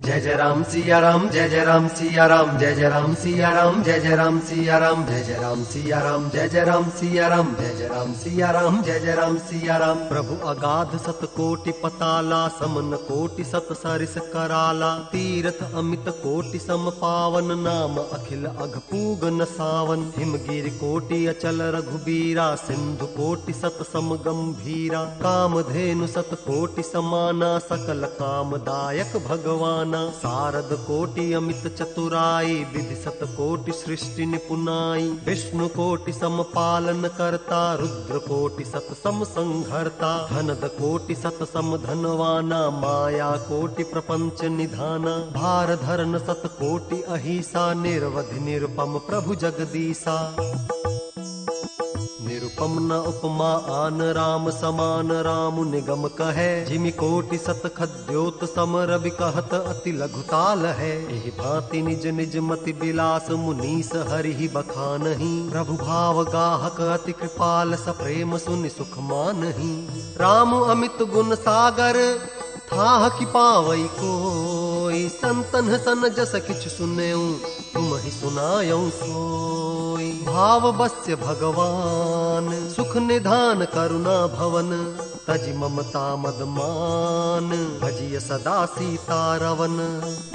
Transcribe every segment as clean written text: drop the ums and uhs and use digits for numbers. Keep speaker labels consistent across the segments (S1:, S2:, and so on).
S1: जय जय राम सिया राम, जय जय राम सिया राम, जय जय राम सिया राम, जय जय राम सिया राम, जय जय राम सिया राम, जय जय राम सिया राम, जय जय राम सिया राम, जय जय राम सिया राम। प्रभु अगाध सत कोटि पताला, समन कोटि सत सरिस कराला, तीर्थ अमित कोटि सम पावन, नाम अखिल अघ पूग न सावन। हिमगिरि कोटि अचल रघुबीरा, सिंधु कोटि सत सम गंभीरा, कामधेनु सत कोटि समाना, सकल कामदायक भगवाना। सारद कोटि अमित चतुराई, विधि सत कोटि सृष्टि निपुनाई, विष्णु कोटि सम पालन करता, रुद्र कोटि सत सम संहरता, धनद कोटि सत सम धनवाना, माया कोटि प्रपंच निधाना, भार धरन सत कोटि अहिसा, निर्वधि निरुपम प्रभु जगदीसा। निरुपम न उपमा आन राम समान, राम निगम कहे जिमि कोटि सत खद्योत सम, रवि कहत अति लघुताल है। एहि भांति निज निज मति बिलास, मुनीस हरि बखानहि, प्रभु भाव गाहक अति कृपाल, सप्रेम सुनि सुख मानहि। राम अमित गुण सागर, थाह कि पावई कोई, संतन सन जस किछ सुनेऊ, तुम ही सुनायऊ सोई। भाव बस्य भगवान, सुख निधान करुणा भवन, तजि ममता मद मान, भजिय सदा सीता रवन।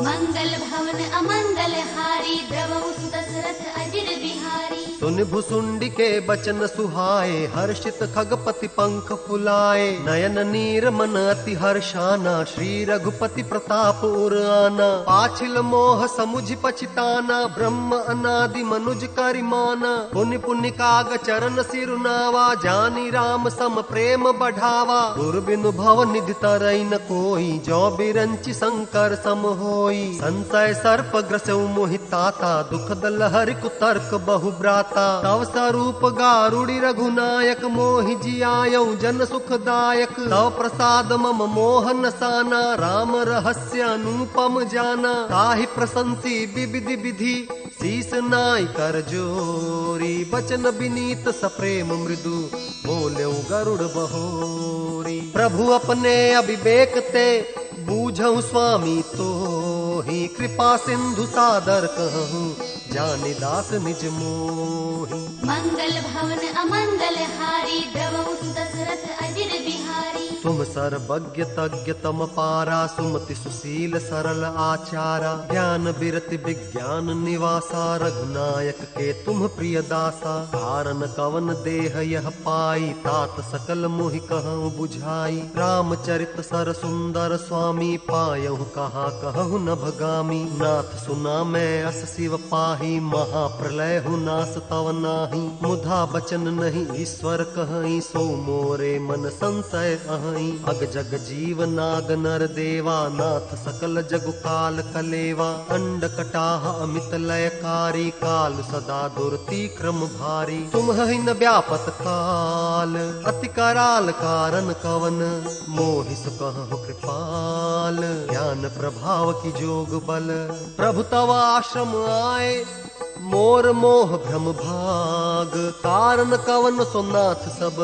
S2: मंगल भवन अमंगल हारी, द्रवहु सुत दशरथ अजिर बिहारी।
S1: सुनि भुसुंडी के बचन सुहाए, हर्षित खगपति पंख फुलाए, नयन नीर मन अति हर्षाना, श्री रघुपति प्रताप उर आना। पाछिल मोह समुझ पछिताना, ब्रह्म अनादि मनुज करिमाना, पुनि पुनि काग चरण सिरुनावा, जानी राम सम प्रेम बढ़ावा। गुर बिनु भव निधि तरई न कोई, जो बिरंचि शंकर सम होई। संशय सर्प ग्रसऊ मोहि ताता, दुख दलहरि कुतर्क बहु ब्राता। तव स्वरूप गारुड़ी रघुनायक, मोहि जियायऊ जन सुखदायक। तव प्रसाद मम मोहन साना, राम रहस्य अनुपम जाना। ताहि प्रशंसी विविधि विधि, शीस नाई कर जोरी। बचन विनीत सप्रेम मृदु, बोलेऊ गरुड़ बहोरी। प्रभु अपने अविवेक ते, बूझऊ स्वामी तो ही। कृपा सिंधु सादर कहूँ, जानि दास निज मोहि।
S2: मंगल भवन अमंगल हारी, द्रवहु सुत दशरथ अजिर बिहारी।
S1: तुम सर्वज्ञ तज्ञ तम पारा, सुमति सुशील सरल आचारा। ज्ञान बिरति विज्ञान निवासा, रघुनायक के तुम प्रिय दासा। कारण कवन देह यह पाई, तात सकल मोहि कहूँ बुझाई। रामचरित सर सुंदर स्वामी, पायहु कहा कहु न भगामी। नाथ सुना मैं अस शिव पाही, महाप्रलय हु नास तव नाही। मुधा बचन नहीं ईश्वर कहई, सो मोरे मन संशय अहई। अग जग जीव नाग नर देवा, नाथ सकल जगु काल कलेवा। अंड कटाह अमित लयकारी, काल सदा दुर्ति क्रम भारी। तुम ही न व्यापत काल, अति कराल कारण कवन। मोहि सु कहु कृपाल, ज्ञान प्रभाव की जोग बल। प्रभु तव आश्रम आए, मोर मोह भ्रम भाग। कारण कवन सो नाथ सब,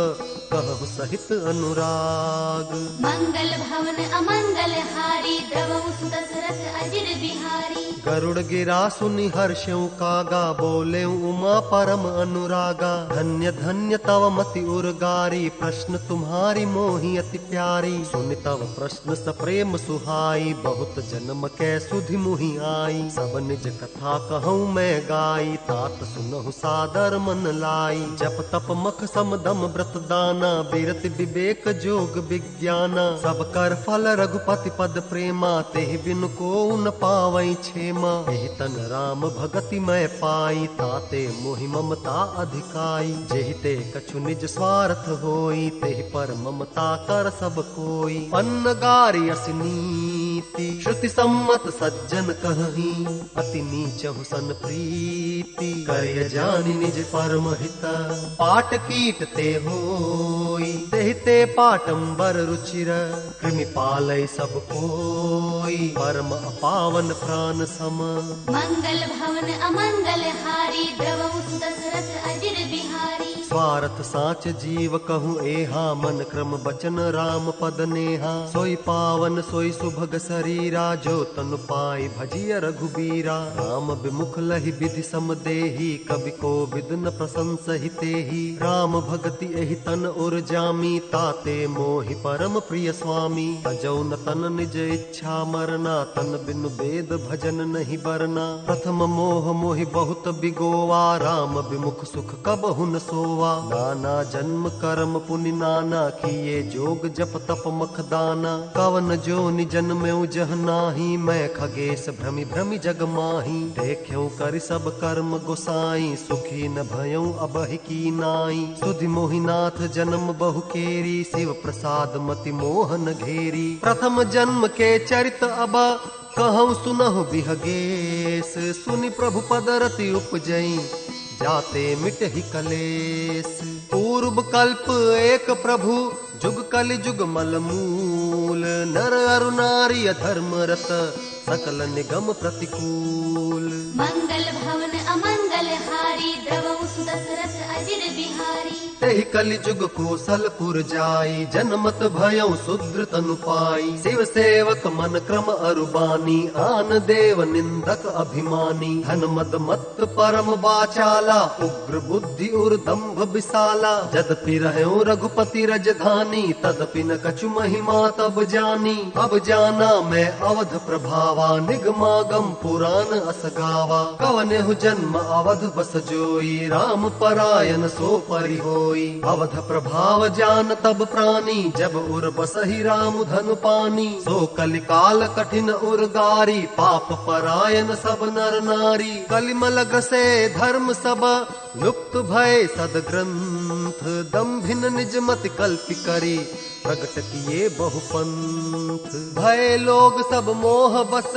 S1: कहु सहित अनुराग।
S2: मंगल भवन अमंगल हारी, द्रवहु सुत दशरथ अजिर बिहारी।
S1: गरुड़ गिरा सुनि हर्षऊ कागा, बोले उमा परम अनुरागा। धन्य धन्य तव मति उर्गारी, प्रश्न तुम्हारी मोहि अति प्यारी। सुनि तव प्रश्न सप्रेम सुहाई, बहुत जन्म कै सुधि मुहि आई। सब निज कथा कहूँ मैं गाई, तात सुनहु सादर मन लाई। जप तप मख सम दम व्रत दाना, बिरति विवेक जोग विज्ञाना। सब कर फल रघुपति पद प्रेमा, तेहि बिनु को न पावई क्षेमा। एहि तन राम भगति मैं पाई, ताते मोहि ममता अधिकाई। जेहि ते कछु निज स्वार्थ होई, तेहि पर ममता कर सब कोई। अन्न गारी अस नीति, श्रुति सम्मत सज्जन कहही। अति नीचहु सन प्रीति, करिय जानि निज परम हित। पाट कीट ते होई, तेहि ते पाटंबर रुचिर। कृमि पालय सब कोई, परम अपावन प्राण सम।
S2: मंगल भवन अमंगल हारी, द्रवहु सुत दशरथ अजिर बिहारी।
S1: स्वार्थ साच जीव कहूँ एहा, मन क्रम बचन राम पद नेहा। सोई पावन सोई सुभग शरीरा, जो तन पाई भजिय रघुबीरा। राम विमुख लहि विधि सम देहि, कवि को विद न प्रशंस ही तेहि। राम भगति एहि तन उर जामी, ताते मोहि परम प्रिय स्वामी। तजौ न तन निज इच्छा मरना, तन बिनु वेद भजन नहीं बरना। प्रथम मोह मोहि बहुत बिगोवा, राम विमुख सुख कबहु न सोवा। नाना जन्म कर्म पुनि नाना, किए जोग जप तप मख दाना। कवन जोनि जन्मेउ जह नाही, मैं खगेश भ्रमि भ्रमि जग माही। देख्यौ करि सब कर्म गोसाई, सुखी न भयउ अबहि की नाई। सुधि मोहिनाथ जन्म बहु केरी, शिव प्रसाद मति मोहन घेरी। प्रथम जन्म के चरित अब कहूँ सुनहु बिहगेश। सुनि प्रभु पद रति उपजई, जाते मिट ही कलेश। पूर्व कल्प एक प्रभु, जुग कलि जुग मल मूल। नर अरु नारी अधर्म रत, सकल निगम प्रतिकूल।
S2: मंगल भवन अमंगल हारी, द्रवहु सुदशरथ अजिर बिहारी।
S1: तेहि कलि जुग कौशलपुर जाई, जनमत भयउ शूद्र तनु पाई। शिव सेवक मन क्रम अरुबानी, आन देव निंदक अभिमानी। धन मद मत परम वाचाला, उग्र बुद्धि उर दंभ विशाला। जदपि रहउ रघुपति रजधानी, तदपि न कछु महिमा तब जानी। अब जाना मैं अवध प्रभावा, निगमागम पुराण अस गावा। कवनेहु जन्म अवध बस जोई, राम परायण सो परि होई। अवध प्रभाव जान तब प्राणी, जब उर बसहि राम धनु पानी। सो कलिकाल कठिन उर्गारी, पाप परायण सब नर नारी। कलिमल ग्रसे धर्म सब, लुप्त भय सदग्रंथ। दम्भिन निज मति कल्पि करी, प्रगट किए बहुपंथ। भय लोग सब मोह बस,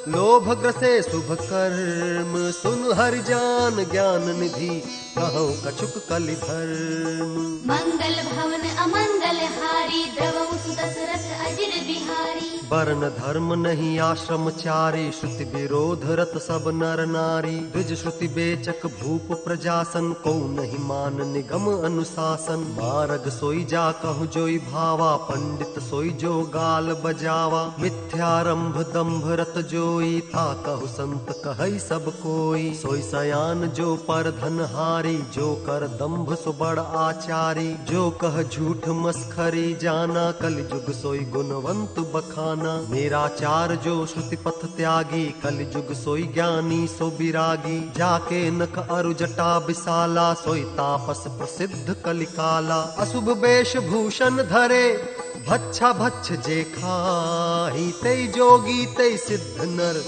S1: लोभ ग्रसे शुभ कर्म। सुन हरि जान ज्ञान निधि, कहूँ कछुक कलि धर्म।
S2: मंगल भवन अमंगल हारी, द्रवहु सुदशरथ अजिर बिहारी।
S1: वर्ण धर्म नहीं आश्रम चारी, श्रुति विरोध रत सब नर नारी। द्विज श्रुति बेचक भूप प्रजासन, को नहीं मान निगम अनुशासन। मार्ग सोई जा कहु जोई भावा, पंडित सोई जो गाल बजावा। मिथ्यारंभ दंभ रत जोई, था कहु संत कहई सब कोई। सोई सयान जो पर धन हारी, जो कर दंभ सो बड़ आचारी। जो कह झूठ मस्खरी जाना, कलि जुग सोई गुणवंत बखाना। निराचार जो श्रुति पथ त्यागी, कलि जुग सोई ज्ञानी सो बिरागी। जाके नख अरु जटा विशाला, सोई तापस प्रसिद्ध कलिकाला। अशुभ वेश भूषण धरे, भच्छा भच्छ जे खाही। तै जोगी तै सिद्ध नर,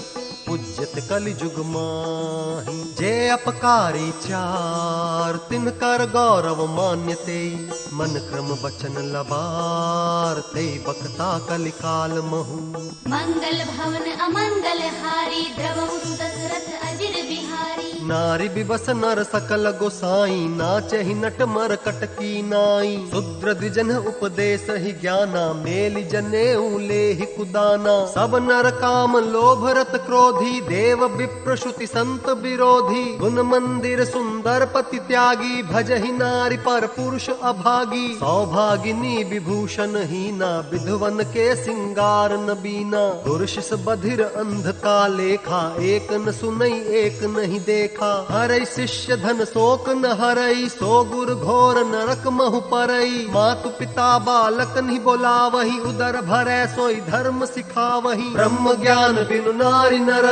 S1: पूज्यत कलि जुग माही। जे अपकारी चार, तिन कर गौरव मान्यते। मन क्रम बचन लबार, ते बकता कलिकाल महु।
S2: मंगल भवन अमंगल हारी, द्रवहु सुदशरथ अजिर बिहारी।
S1: नारी विवश नर सकल गोसाई, नाचहि नट मर कटकी नाई। शूद्र द्विजन उपदेश ही ज्ञाना, मेलि जनेऊ लेहि कुदाना। सब नर काम लोभ रत क्रोधी, देव विप्र श्रुति संत विरोधी। गुण मंदिर सुंदर पति त्यागी, भजहि नारी पर पुरुष अभागी। सौभागिनी विभूषण हीना, विधवन के सिंगार न बीना। दुर्शिष बधिर अंध का लेखा, एक न सुनई एक नहीं देखा। हरई शिष्य धन शोक न हरई, सो गुर घोर नरक महु परई। मातु पिता बालक नहीं बोलावही, उदर भरै सोई धर्म सिखावही। ब्रह्म ज्ञान बिनु नारी नर,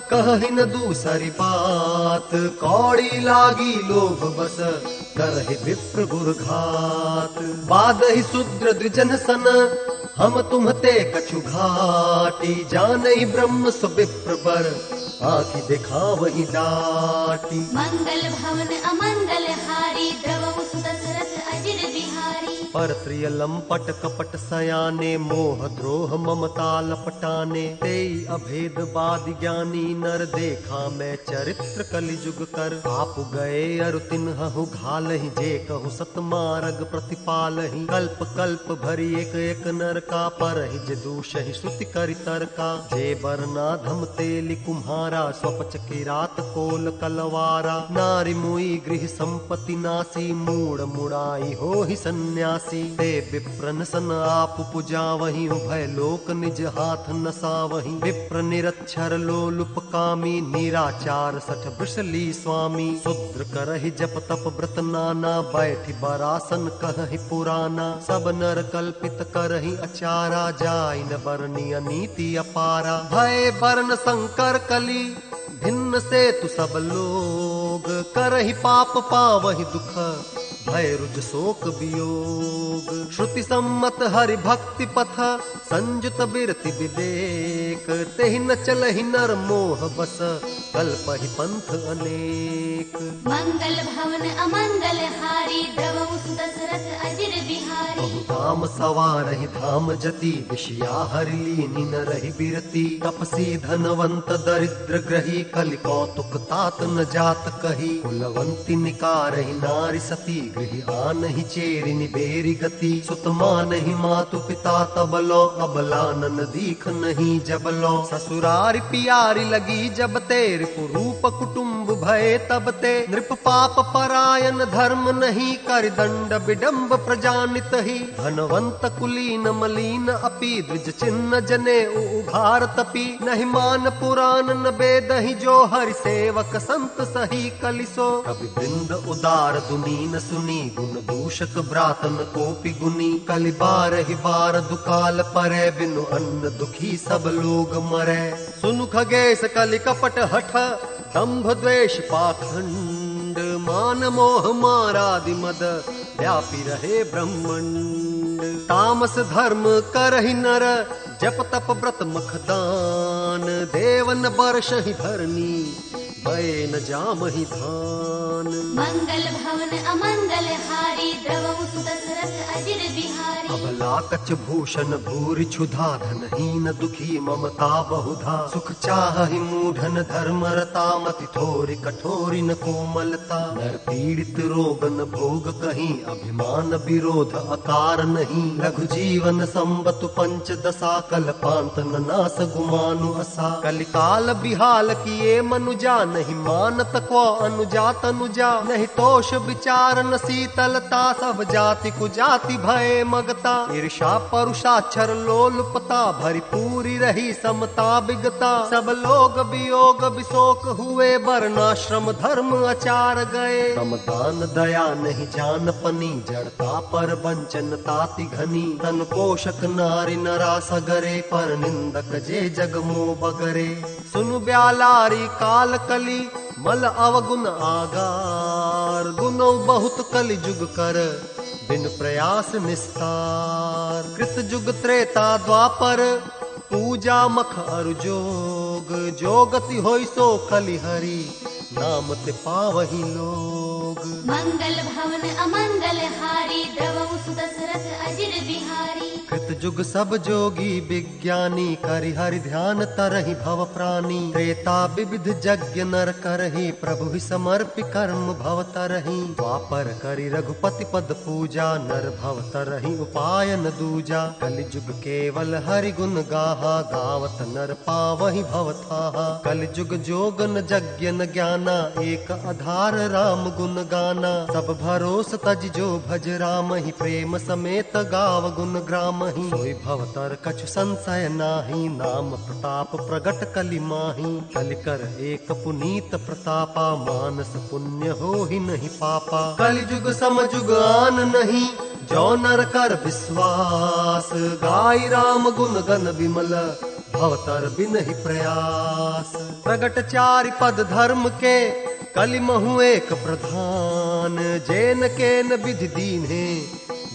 S1: कहहि न दूसरी बात। कौड़ी लागी लोभ बस, करहि विप्र गुर घात। बादहि शूद्र द्विजन सन, हम तुम्हते कछु घाटी। जानहि ब्रह्म सो विप्र बर, आखि दिखावहि डाटी।
S2: मंगल भवन अमंगल हारी, द्रवहु सुदशरथ अजिर बिहारी।
S1: पर त्रियलंपट कपट सयाने मोह द्रोह ममता लपटाने तेई अभेद बाद ज्ञानी नर देखा मैं चरित्र कलिजुग कर आप गए अरु तिन्हु घालहि जे कहु सतमार्ग प्रतिपालहि कल्प कल्प भरी एक एक नर का परहि जे दूषहि श्रुति करि तरका जे बरना धम तेलि कुम्हारा स्वपच किरात कोल कलवारा नारी मुई गृह संपत्ति नासी मूड मुड़ाई हो ही सन्यासी ते विप्रन सन आप पुजावहि उभय लोक निज हाथ नसावहि विप्र निरक्षर लोलुप कामी निराचार सठ वृषली स्वामी शूद्र करहि जप तप व्रत नाना बैठि बरासन कहहि पुराना सब नर कल्पित करहि अचारा जाय न बरनी अनीति अपारा भय बरन संकर कली भिन्न से तु सब लोग करहि पाप पावहि दुख भय रुज शोक वियोग श्रुति सम्मत हरि भक्ति पथ संजुत बिरति विवेक तेहि न चलहि नर मोह बस कल्पहि पंथ अनेक
S2: मंगल भवन अमंगल हारी द्रवहु सुत दशरथ अजिर बिहारी
S1: धाम सवारहि धाम जति विषया हरि लीनि न रहि बिरति तपसी धनवंत दरिद्र ग्रही कलि कौतुक तात न जात कही कुलवंती निकारहि नारी सती गृह आनहि चेरि निबेरि गति सुत मानहि मातु पिता तबलो अबला नन दीख नहीं जबलो ससुरारि पियारी लगी जब तेरे कुरूप कुटुंब भय तब ते नृप पाप परायण धर्म नहीं कर दंड विडम्ब प्रजानित ही धनवंत कुलीन मलीन अपि द्विज चिन्ह जने उघार तपी नहीं मान पुराण न वेद ही जो हरि सेवक संत सही कलिसो कवि वृंद उदार दुनीन सुनी गुण दूषक ब्रातन कोपि गुनी कलि बार ही बार दुकाल परे बिनु अन्न दुखी सब लोग मरे सुनु खगेश कलि कपट हठ दंभ द्वेष पाखंड मान मोह मारादि मद व्यापी रहे ब्रह्मंड तामस धर्म करहि नर जप तप व्रत मखदान देवन बरष ही धरनी भय न जामहि धान
S2: मंगल भवन अमंगल हारी द्रवहु सुत दशरथ अजिर बिहारी
S1: अबला कच भूषण भूरि क्षुधा धनहीन दुखी ममता बहुधा सुख चाहि मूढ़न धर्म रता मति थोरि कठोरि न कोमलता नर पीड़ित रोग न भोग कहीं अभिमान विरोध अकार नहीं लघु जीवन संबत पंच दशा कल पांत न नास गुमानु असा कलिकाल बिहाल किए मनुजा नहीं मानत को अनुजा तनुजा नहीं तोष विचार न शीतलता सब जाति कुजाति भय मगता ईर्षा परुषाक्षर लोलुपता भरी पूरी रही समता बिगता सब लोग वियोग विशोक हुए वर्णाश्रम धर्म आचार गए समदान दया नहीं जान पनी जड़ता पर वंचन ताति घनी तन पोषक नारी नरा सगरे पर निंदक जे जग मोह बगरे सुनु ब्यालारी काल कली मल अवगुण आगार गुनो बहुत कलि जुग कर बिन प्रयास निस्तार कृत जुग त्रेता द्वापर पूजा मख अरु जोग जोगति होई सो कलि हरि नाम ते पावहि लोग
S2: मंगल भवन अमंगल हारी द्रवहु सुत दशरथ अजिर बिहारी
S1: कृत जुग सब जोगी विज्ञानी करि हरि ध्यान तरहि भव प्राणी त्रेता विविध यज्ञ नर करहि प्रभु ही समर्पि कर्म भव तरहि द्वापर करि रघुपति पद पूजा नर भव तरहि उपाय न दूजा कलि जुग केवल हरि गुण गाहा गावत नर पावहि भव थाहा कलि जुग जोगन यज्ञ न ज्ञाना एक आधार राम गुण गाना सब भरोस तज जो भज राम ही प्रेम समेत गाव गुण ग्राम ही सोई भवतर कछु संशय नाही नाम प्रताप प्रगट कलि माही कलि कर एक पुनीत प्रतापा मानस पुण्य हो ही नहीं पापा कलि जुग सम जुग आन नहीं जो नर कर विश्वास गाय राम गुण गन विमल भवतर बिन ही प्रयास प्रगट चारि पद धर्म के कलि महु एक प्रधान जैन के न विधि दीन है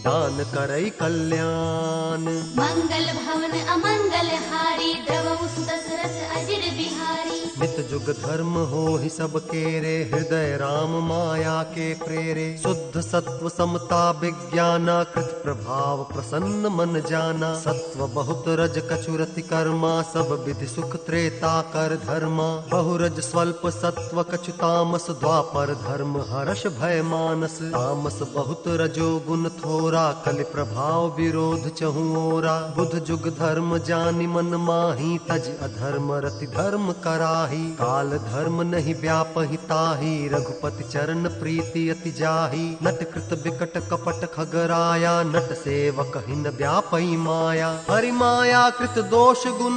S1: दान करई कल्याण
S2: मंगल भवन अमंगल हारी द्रवहु सुत दशरथ अजिर बिहारी
S1: नित जुग धर्म हो ही सब केरे, हृदय राम माया के प्रेरे। शुद्ध सत्व समता विज्ञाना, कृत प्रभाव प्रसन्न मन जाना। सत्व बहुत रज कछुरति कर्मा, सब विधि सुख त्रेता कर धर्मा। बहुरज स्वल्प सत्व कछु तामस, द्वापर धर्म हर्ष भय मानस। तामस बहुत रजो गुण थोरा, कलि प्रभाव विरोध चहु ओरा। बुध जुग धर्म जानि मन माही, तज अधर्म रति धर्म कराही। काल धर्म नहीं व्यापहि ताही, रघुपति चरण प्रीति अति जाही। नट कृत बिकट कपट खगराया, नट सेवक हिन व्यापई माया। हरि माया कृत दोष गुण,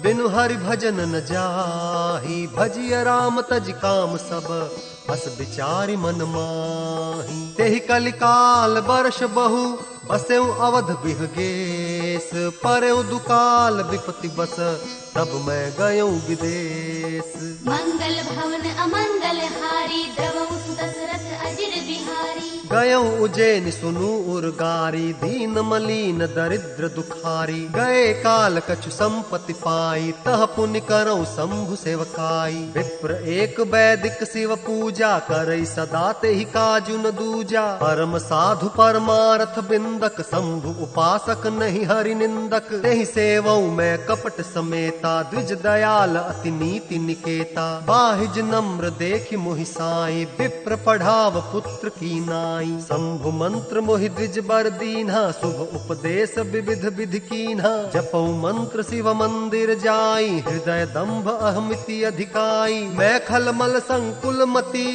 S1: बिनु हरि भजन न जाही। भजिय राम तज काम सब, अस विचारि मन माही। तेहि कलिकाल वर्ष बहु, बसेउ अवध बिहगेस। परेउ दुकाल विपति बस, तब मैं गयऊ विदेश।
S2: मंगल भवन अमंगल हारी, द्रवहु सुदशरथ अजिर बिहारी।
S1: गयऊ उज्जैन सुनु उर्गारी, दीन मलीन दरिद्र दुखारी। गए काल कछु संपत्ति पाई, तह पुण्य करऊ शंभु सेवकाई। विप्र एक वैदिक शिव पूजा, करई सदा तेहि काजु न दूजा। परम साधु परमारथ बिंदक, शंभु उपासक नहीं हरि निंदक। तेहि सेवऊ मैं कपट समेता, द्विज दयाल अति नीति निकेता। बाहिज नम्र देखि मोहि साई, विप्र पढ़ाव पुत्र की नाई। शंभु मंत्र मोहि द्विज बर दीन्हा, शुभ उपदेश विविध विधि कीन्हा। जपौ मंत्र शिव मंदिर जाई, हृदय दंभ अहमिति अधिकाई। मैं खलमल संकुल मति,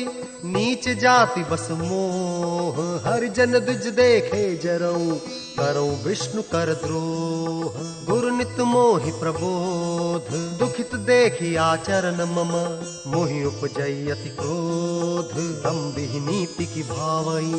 S1: नीच जाति बस मोह। हरिजन द्विज देखे जरऊ, करऊ विष्णु कर द्रोह। गुरु नित मोहि प्रबोध, दुखित देखी आचरण मम। मोहि उपजई अति क्रोध, तम बिहि नीति की भावई।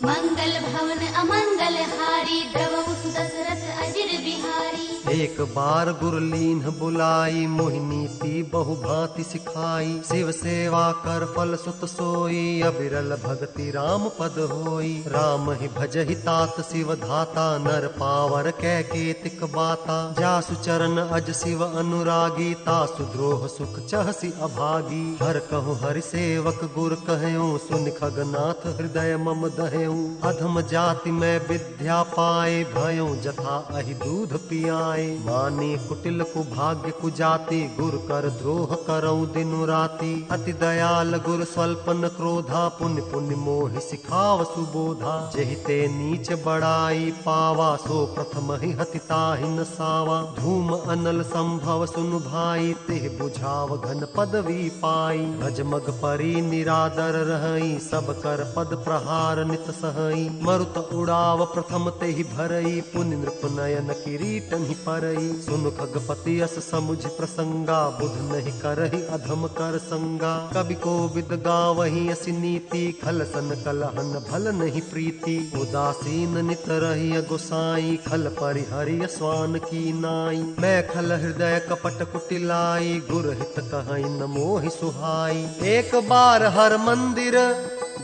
S2: मंगल भवन अमंगल हारी, द्रवहु सुदशरथ अजिर बिहारी।
S1: एक बार गुरु लीन्ह बुलाई, मोहि नीति बहु भांति सिखाई। शिव सेवा कर फल सुत सोई, अबिरल भगति राम पद होई। राम ही भजहि तात शिव धाता, नर पावर कै केतिक बाता। जासु चरण अज शिव अनुरागी, तासु द्रोह सुख चहसि अभागी। हर कहूँ हरि सेवक गुर कहूँ, सुन खगनाथ हृदय मम दहेऊ। अधम जाति में विद्या पाए, भयों जथा अहि दूध पियाए। मानी कुटिल कुभाग्य कुजाति, गुर कर द्रोह करऊ दिनु राति। अति दयाल गुर स्वल्पन क्रोधा, पुण्य पुण्य मोहि सिखाव सुबोधा। जेहि ते नीच बड़ाई पावा, सो प्रथम ही हति ताहि न सावा। धूम अनल संभव सुनु भाई, तेह बुझाव घन पदवी पाई। भजमग परी निरादर रहई, सब कर पद प्रहार नित सहई। मरुत उड़ाव प्रथम तेहि भरई, पुण्य नृप नयन किरीटन ही परई। सुन खगपति अस समुझ प्रसंगा, बुध नहीं करहि अधम कर संगा। कवि को विद गावहि असि नीति, खल सन कलहन भल नहीं प्रीति। उदासीन नित रहि गोसाई, खल परिहरि स्वान की नाई। मैं खल हृदय कपट कुटिलाई, गुर हित कहई न मोहि सुहाई। एक बार हर मंदिर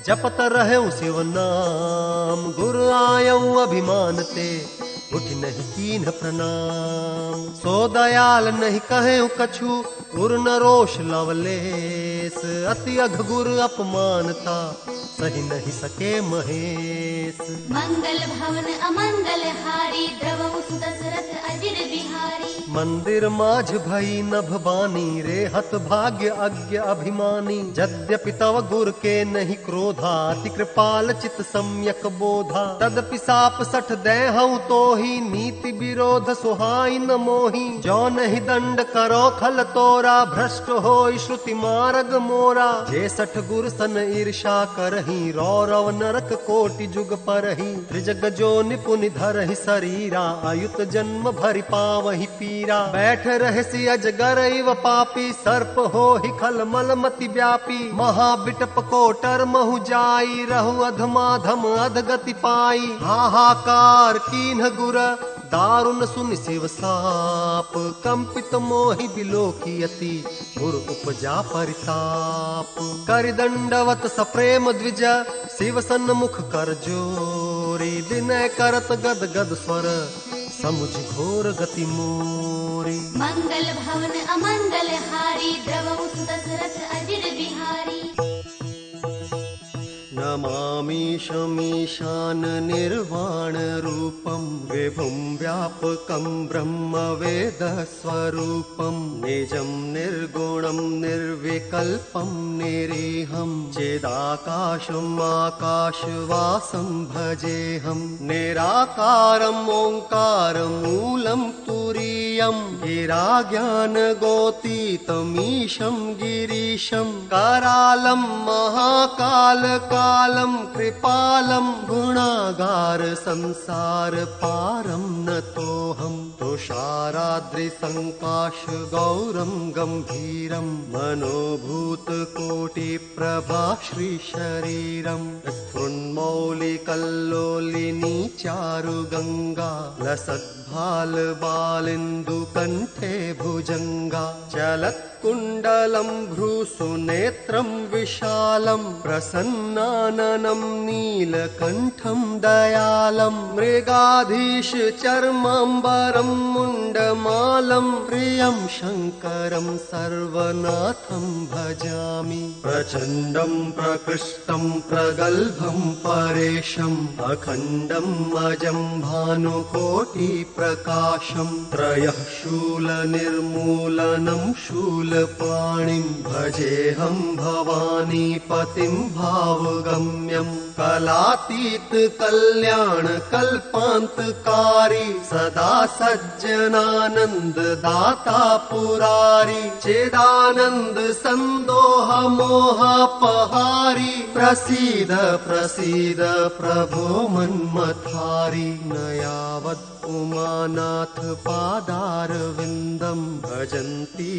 S1: जपत रहूं शिव नाम। गुरु आयऊ अभिमान ते, उठ नहीं कीन्ह प्रणाम। सो दयाल नहीं कहें कछु, उर न रोष लवलेस। अति अघ गुर अपमानता, सही नहीं सके महेश।
S2: मंगल भवन अमंगल हारी, द्रवहु सुदशरथ अजिर बिहारी।
S1: मंदिर माझ भई नभ बानी, रे हत भाग्य अज्ञ अभिमानी। यद्यपि तव गुर के नहीं क्रोधा, अति कृपाल चित सम्यक बोधा। तदपि साप सठ देहऊँ तोहि, नीति विरोध सुहाई न मोहि। जो नहीं दंड करो खल तोरा, भ्रष्ट होई श्रुति मार्ग मोरा। जे सठ गुर सन ईर्षा करही, रौरव नरक कोटि जुग परही। त्रिजग जो निपुनि धरहि शरीरा, अयुत जन्म भरि पावहि पीरा। बैठ रहसि अजगर इव पापी, सर्प होहि खल मल मति व्यापी। महाबिटप कोटर महु जाई, रहु अधमाधम अधगति पाई। हाहाकार कीन्ह गुर, दारुण सुन शिव साप। कंपित मोहि बिलोकियति, गुर उपजा परिताप। कर दंडवत सप्रेम द्विज, शिव सन्मुख कर जोरी। विनय करत गद गद स्वर, समुझ घोर गति मोरी।
S2: मंगल भवन अमंगल हारी द्रवहु सुत दशरथ अजिर बिहारी।
S1: नमामीशमीशान निर्वाण रूपम विभुं व्यापकं ब्रह्म वेद स्वरूपम निजं निर्गुणं निर्विकल्पं निरीहं चिदाकाशम् आकाशवासं भजेऽहं निराकारम् ओंकारमूलं तुरीयं गिराज्ञानगोतीतमीशं गिरीशं करालं महाकाल कालं कृपालं गुणागार संसार पारं नतोऽहं तुषाराद्रिसङ्काश गौरं गम्भीरं मनोभूतकोटिप्रभा श्रीशरीरं स्फुरन्मौलिकल्लोलिनी चारुगङ्गा लसद्भालबालिन्दुकण्ठे भुजङ्गा चलत्कुण्डलं भ्रूसुनेत्रं विशालं प्रसन्नाननं नीलकण्ठं दयालं मृगाधीश चर्माम्बरं मुण्डमालं प्रियं शङ्करं सर्वनाथं भजामि प्रचण्डं प्रकृष्टं प्रगल्भं परेशम् अखण्डं अजं भानुकोटिप्रकाशं त्रयः शूलनिर्मूलनं शूलपाणिं भजेऽहं भवानीपतिं भावगम्यं कलातीत कल्याण कल्पान्तकारी सदा सज्जनानंद दाता पुरारी चेदानंद संदोह मोहापहारी प्रसीद प्रसीद प्रभो मन्मथारी न यावत् उमानाथ पादारविन्दं भजन्ति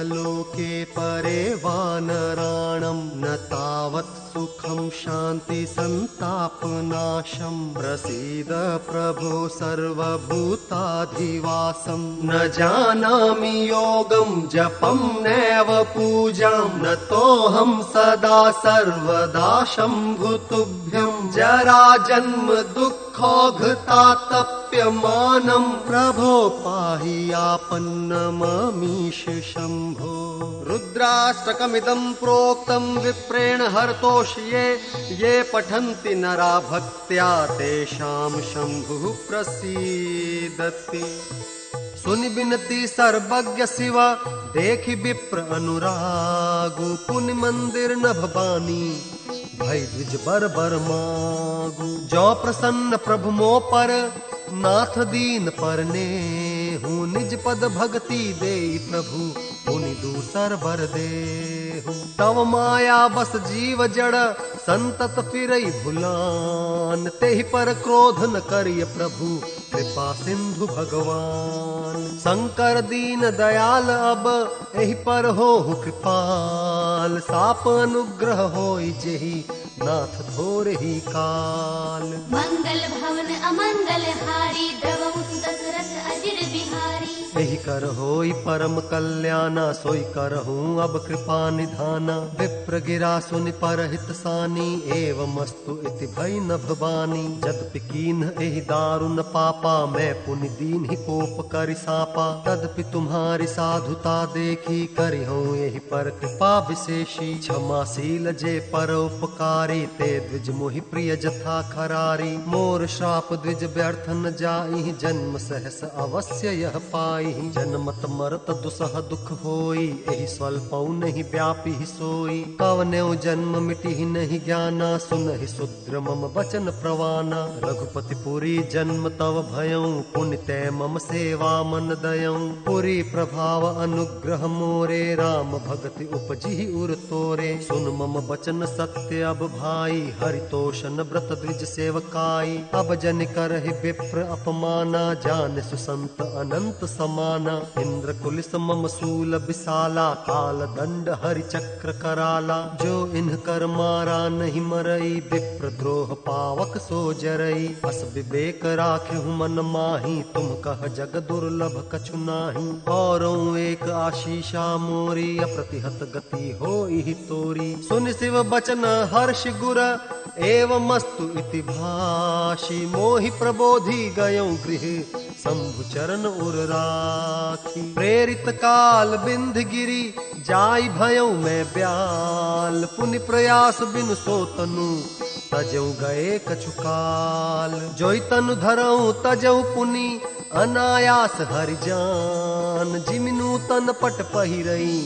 S1: लोके परे वानराणं न तावत् सुखं शान्ति संतापनाशं प्रसीद प्रभो सर्वभूताधिवासं न जानामि योगं जपं नैव पूजां न तोऽहं सदा सर्वदा शम्भुतुभ्यं जरा जन्म दुःखौघतातप्यमानं प्रभो पाहि आपन्नमामीश शम्भो रुद्राष्टकमिदं प्रोक्तं विप्रेण हरतोष ये पठन्ति नरा भक्त्या तेषां शम्भुः प्रसीदति सुनि बिनती सर्वज्ञ शिव देखि विप्र अनुरागु पुनि मंदिर नभ बानी भय द्विज बर बर मागु जो प्रसन्न प्रभु मो पर नाथ दीन परने हूँ निज पद भक्ति दे प्रभु पुनि दूसर बर दे तव माया बस जीव जड़ संतत फिरई भुलान तेहि पर क्रोध न करिय प्रभु कृपा सिंधु भगवान शंकर दीन दयाल अब एहि पर हो कृपाल साप अनुग्रह होई जेहि नाथ थोर ही काल
S2: मंगल भवन अमंगल हारी द्रवहु सुत दशरथ अजिर बिहारी
S1: एहि कर होई परम कल्याणा सोई करहूँ अब कृपा निधाना विप्र गिरा सुनि परहित सानी एवमस्तु इति भय नभ बानी यद्यपि कीन्ह एहि दारुण पापा मैं पुनि दीन ही कोप करि सापा तदपि तुम्हारी साधुता देखी करिहूँ एहि पर कृपा विशेषी क्षमाशील जे परोपकारी ते द्विज मोहि प्रिय जथा खरारी मोर श्राप द्विज व्यर्थ न जाई जन्म सहस अवश्य यह पाई जन्मत मरत दुसह दुख होई एहि स्वल्पौ नहीं व्यापी सोई कवनेउ जन्म मिटि नहीं ज्ञाना सुनहि शुद्र मम वचन प्रवाना रघुपति पुरी जन्म तव भयऊ पुण्य ते मम सेवा मन दयऊ पुरी प्रभाव अनुग्रह मोरे राम भगति उपजी उर तोरे सुन मम वचन सत्य अब भाई हरितोषन व्रत द्विज सेवकाई अब जन करहि विप्र अपमाना जान सुसंत अनंत समाना जाना। इंद्र कुलिस मम सूल विशाला, काल दंड हरि चक्र कराला। जो इन कर मारा नहीं मरई, विप्र द्रोह पावक सो जरई। अस विवेक राख्यु मन माही, तुम कह जग दुर्लभ कछु नाही। औरों एक आशीषा मोरी, अप्रतिहत गति होई तोरी। सुन शिव बचन हर्ष गुर, एवं मस्तु इति भाषी। मोहि प्रबोधि गयौ गृह, शंभु चरण उर राखी। प्रेरित काल बिंध गिरी, जाई भयौ मैं ब्याल। पुनि प्रयास बिनु सो तनु, तजौ गए कछु काल। जोई तनु धरऊ तजौ पुनि, अनायास हरि जान। जिमिनु तन पट पहिरई,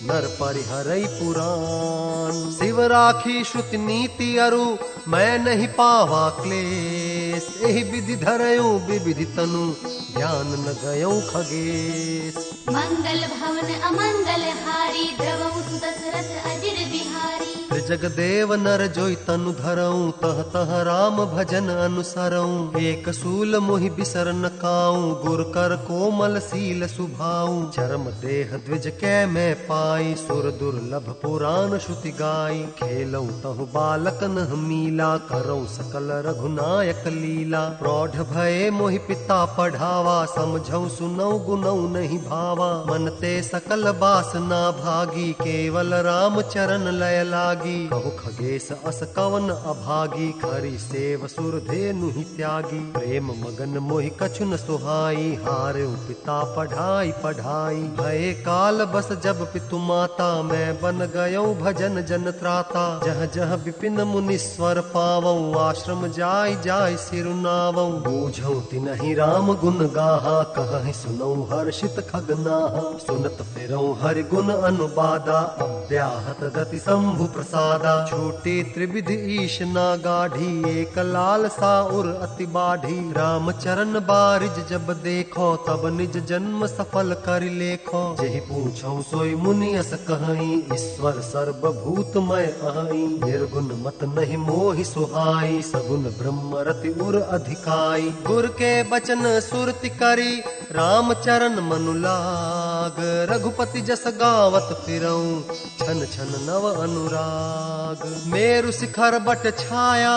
S1: नर परिहरई पुराण। शिव राखी श्रुति नीति अरु, मैं नहीं पावा क्लेश। एहि विधि धरऊ विविधि तनु, ज्ञान न गयऊ खगेश।
S2: मंगल भवन अमंगल हारी, द्रवहु सुत दशरथ अजिर बिहारी।
S1: जगदेव नर जोई तनु धरऊ, तह तह राम भजन अनुसरऊ। एक सूल मोहि बिसर न काऊ, गुर कर कोमल सील सुभाऊ। चरम देह द्विज कै मैं पाई, सुर दुर्लभ पुराण श्रुति गाई। खेलऊ तहु बालक नह मीला, करऊ सकल रघुनायक लीला। प्रौढ़ भये मोहि पिता पढ़ावा, समझऊ सुनऊ गुनऊ नहीं भावा। मन ते सकल बासना भागी, केवल राम चरण लय लागी। कहु खगेश अस कवन अभागी, खरी सेव सुर धेनु ही त्यागी। प्रेम मगन मोहि कछु न सुहाई, हार्यु पिता पढ़ाई पढ़ाई। भय काल बस जब पितु माता, मैं बन गयौ भजन जन त्राता। जह जह विपिन मुनीश्वर पावऊ, आश्रम जाय जाय सिरुनावऊ। बूझऊ तिनहि राम गुण गाहा, कहहि सुनऊ हर्षित खगनाहा। सुनत फिरऊ हरि गुण अनुबादा, अव्याहत गति शंभु प्रसादा। छोटे त्रिविधि ईश ना गाढ़ी, एक लाल सा उर अति बाढ़ी। राम चरण बारिज जब देखो, तब निज जन्म सफल कर लेखो। जेहि पूछौ सोई मुनि अस कहई, ईश्वर सर्वभूतमय अहई। निर्गुण मत नहीं मोहि सुहाई, सगुण ब्रह्म रति उर अधिकाई। गुर के बचन सुरति करी, राम चरण मनु लाग। रघुपति जस गावत फिरऊं, छन छन नव अनुराग। मेरु शिखर बट छाया,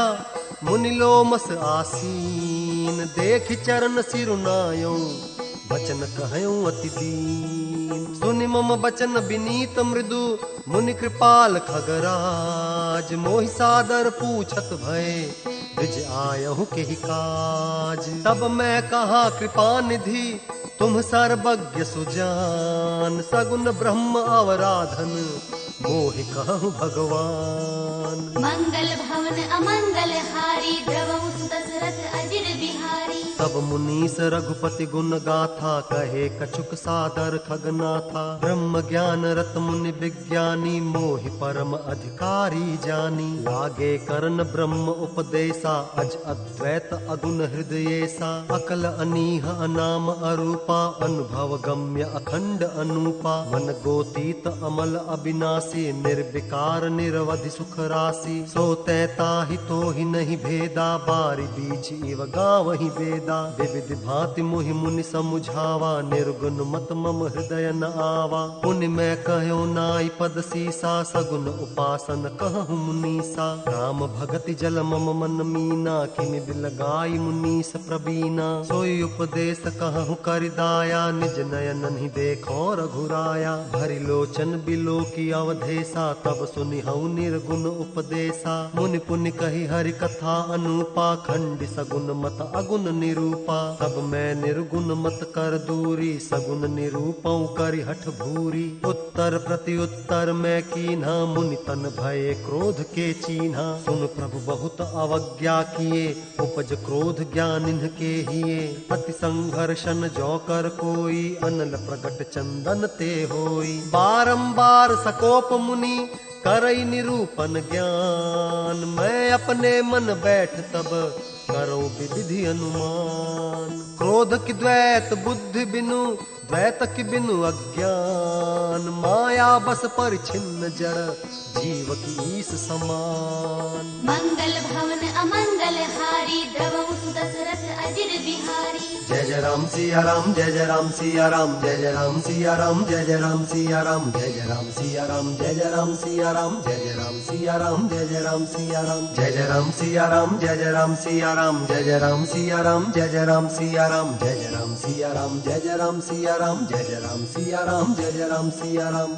S1: मुनि लोमस आसीन। देख चरण सिरुनायो, बचन कहयूं अति दीन। सुनि मम बचन विनीत मृदु, मुनि कृपाल खगराज। मोहि सादर पूछत भय, द्विज आयहु केहि काज। तब मैं कहा कृपा निधि, तुम सर्वज्ञ सुजान। सगुन ब्रह्म अवराधन, मोहि कहूँ भगवान।
S2: मंगल भवन अमंगल हारी, द्रवहु सुत दशरथ अजिर बिहारी।
S1: तब मुनीस रघुपति गुण गाथा, कहे कछुक सादर खगनाथा। ब्रह्म ज्ञान रत मुनि विज्ञानी, मोहि परम अधिकारी जानी। लागे करन ब्रह्म उपदेशा, अज अद्वैत अगुण हृदयेसा। अकल अनीह अनाम अरूपा, अनुभव गम्य अखंड अनूपा। मन गोतीत अमल अविनाशी, निर्विकार निरवधि सुख राशि। सो तैता ही तो ही नहीं भेदा, बारी बीज इव गावहि वेदा। विविध भांति मोहि मुनि समुझावा, निर्गुण मत मम हृदय न आवा। पुनि मैं कहयो नाई पद सीसा, सगुन उपासन कहूँ मुनीसा। राम भगति जल मम मन मीना, किमि बिलगाई मुनीस प्रवीणा। सोई उपदेश कहूँ करिदाया, निज नयन ही देखो रघुराया। भरि लोचन बिलो की अवधेशा, तब सुनिहु निर्गुण उपदेशा। मुनि पुनि कही हरि कथा अनूपा, खंड सगुन मत अगुण निरूपा। तब मैं निर्गुण मत कर दूरी, सगुन निरूपऊ करि हठ भूरी। उत्तर प्रति उत्तर मैं कीन्हा, मुनि तन भये क्रोध के चीन्हा। सुन प्रभु बहुत अवज्ञा किए, उपज क्रोध ज्ञान इनके हिए। अति संघर्षण जो कर कोई, अनल प्रगट चंदन ते होई। बारंबार सकोप मुनि, करई निरूपन ज्ञान। मैं अपने मन बैठ तब, करो विधि अनुमान। क्रोध की द्वैत बुद्धि बिनु, द्वैत की बिनु अज्ञान, माया बस पर छिन्न जड़, जीव की ईस समान।
S2: मंगल भवन अमंगल हारी, द्रवहु सुदशरथ अजिर बिहारी।
S1: जय जय राम सिया राम, जय जय राम सिया राम, जय जय राम सिया राम, जय जय राम सिया राम, जय जय राम सिया राम, जय जय राम सिया राम, जय जय राम सिया राम, जय जय राम सिया राम, जय जय राम सिया राम, जय जय राम सिया राम, जय जय राम सिया राम, जय जय राम सिया राम, जय जय राम सिया राम, जय जय राम सिया राम, जय जय राम सिया राम, जय जय राम सिया राम।